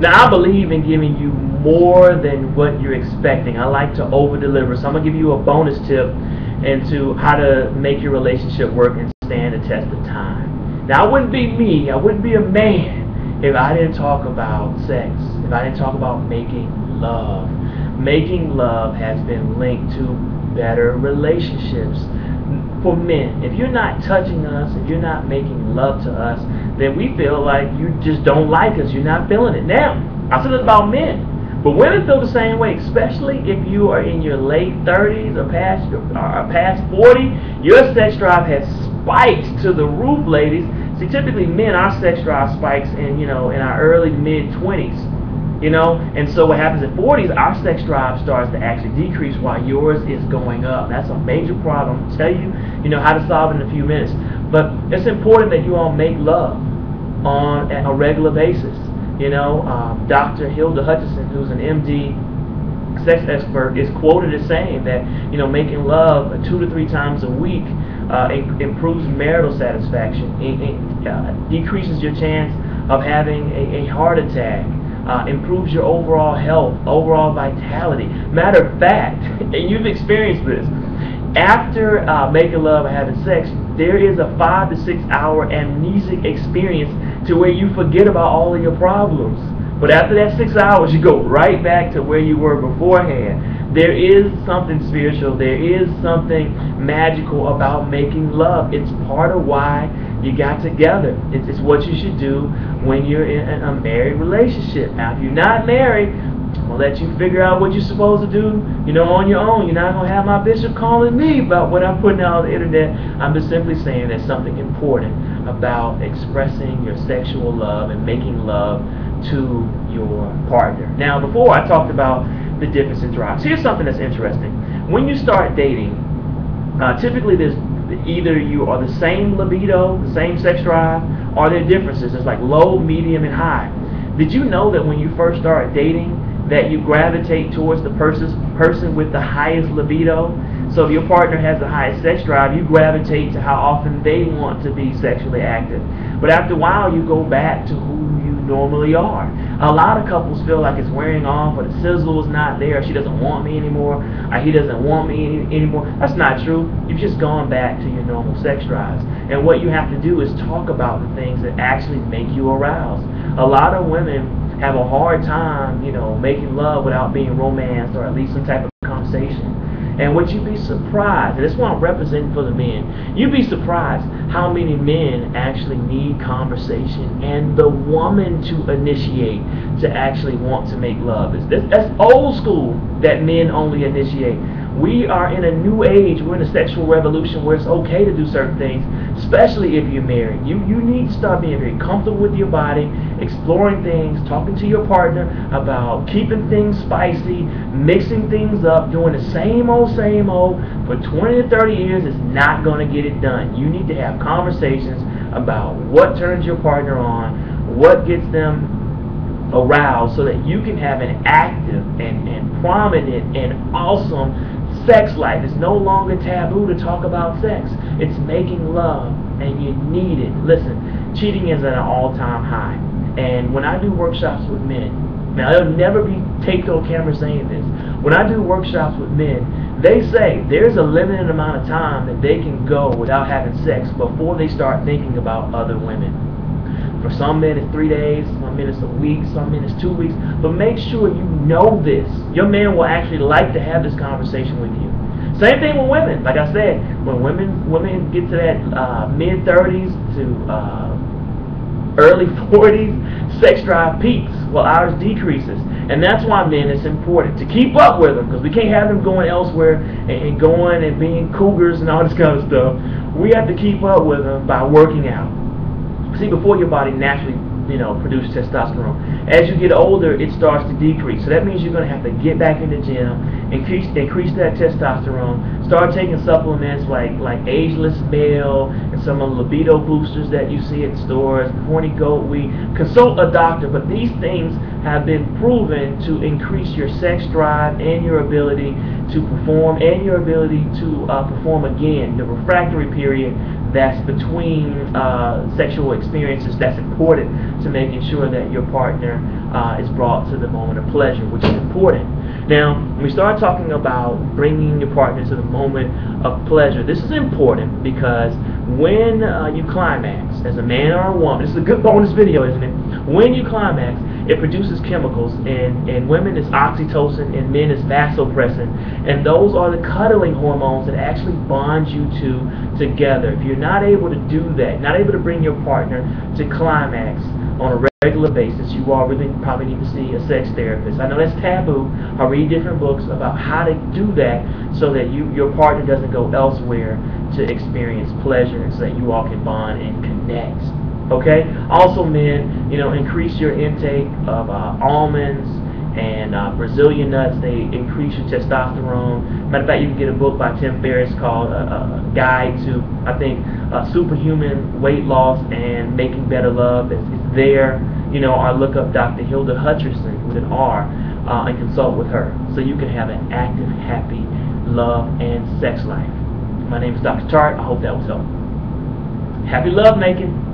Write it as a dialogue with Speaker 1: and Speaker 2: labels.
Speaker 1: Now, I believe in giving you more than what you're expecting. I like to over-deliver. So I'm going to give you a bonus tip into how to make your relationship work and stand the test of time. Now, I wouldn't be me, I wouldn't be a man if I didn't talk about sex, if I didn't talk about making love. Making love has been linked to better relationships. For men, if you're not touching us, if you're not making love to us, then we feel like you just don't like us, you're not feeling it. Now, I said it about men, but women feel the same way, especially if you are in your late 30s or past 40. Your sex drive has spiked to the roof, ladies. See, typically men, our sex drive spikes in our early mid 20s. And so what happens at 40s, our sex drive starts to actually decrease while yours is going up. That's a major problem. I'll tell you, how to solve it in a few minutes. But it's important that you all make love on a regular basis. Dr. Hilda Hutchinson, who's an MD sex expert, is quoted as saying that, making love 2 to 3 times a week improves marital satisfaction. It decreases your chance of having a heart attack. Improves your overall health, overall vitality. Matter of fact, and you've experienced this, after making love and having sex, there is a 5 to 6 hour amnesic experience to where you forget about all of your problems. But after that 6 hours, you go right back to where you were beforehand. There is something spiritual, there is something magical about making love. It's part of why you got together. It's what you should do when you're in a married relationship. Now, if you're not married, I'm going to let you figure out what you're supposed to do, on your own. You're not going to have my bishop calling me about what I'm putting out on the internet. I'm just simply saying there's something important about expressing your sexual love and making love to your partner. Now, before I talked about the difference in drives, here's something that's interesting. When you start dating, typically there's either you are the same libido, the same sex drive, or there are differences. There's like low, medium, and high. Did you know that when you first start dating, that you gravitate towards the person with the highest libido? So if your partner has the highest sex drive, you gravitate to how often they want to be sexually active. But after a while, you go back to who you normally are. A lot of couples feel like it's wearing off, or the sizzle is not there, she doesn't want me anymore, or he doesn't want me anymore. That's not true. You've just gone back to your normal sex drives. And what you have to do is talk about the things that actually make you aroused. A lot of women have a hard time, making love without being romanced, or at least some type of conversation. And would you be surprised, and this is what I'm representing for the men, you'd be surprised how many men actually need conversation and the woman to initiate to actually want to make love. That's old school, that men only initiate. We are in a new age. We're in a sexual revolution where it's okay to do certain things, especially if you're married. You need to start being very comfortable with your body, exploring things, talking to your partner about keeping things spicy, mixing things up, doing the same old for 20 to 30 years is not going to get it done. You need to have conversations about what turns your partner on, what gets them aroused, so that you can have an active and prominent and awesome sex life. It's no longer taboo to talk about sex. It's making love, and you need it. Listen, cheating is at an all-time high. And when I do workshops with men, now there'll never be taped on camera saying this. When I do workshops with men, they say there's a limited amount of time that they can go without having sex before they start thinking about other women. For some men it's 3 days, some men it's a week, some men it's 2 weeks. But make sure you know this. Your man will actually like to have this conversation with you. Same thing with women. Like I said, when women get to that mid-30s to early 40s, sex drive peaks while ours decreases. And that's why, men, it's important to keep up with them, because we can't have them going elsewhere and going and being cougars and all this kind of stuff. We have to keep up with them by working out. See, before your body naturally, produces testosterone. As you get older, it starts to decrease. So that means you're going to have to get back in the gym, increase that testosterone, start taking supplements like Ageless Male and some of the libido boosters that you see at stores, horny goat weed. Consult a doctor, but these things have been proven to increase your sex drive and your ability to perform, and your ability to perform again. The refractory period that's between sexual experiences that's important to making sure that your partner is brought to the moment of pleasure, which is important. Now, when we start talking about bringing your partner to the moment of pleasure, this is important because when you climax, as a man or a woman, this is a good bonus video, isn't it? When you climax, it produces chemicals. In women, it's oxytocin. In men, it's vasopressin. And those are the cuddling hormones that actually bond you two together. If you're not able to do that, not able to bring your partner to climax on a regular basis, you all really probably need to see a sex therapist. I know that's taboo. I read different books about how to do that so that your partner doesn't go elsewhere to experience pleasure, and so that you all can bond and connect. Okay? Also, men, increase your intake of almonds and Brazilian nuts. They increase your testosterone. Matter of fact, you can get a book by Tim Ferriss called Guide to, I think, Superhuman Weight Loss and Making Better Love. It's there. Or look up Dr. Hilda Hutcherson with an R and consult with her so you can have an active, happy love and sex life. My name is Dr. Tart. I hope that was helpful. Happy love making.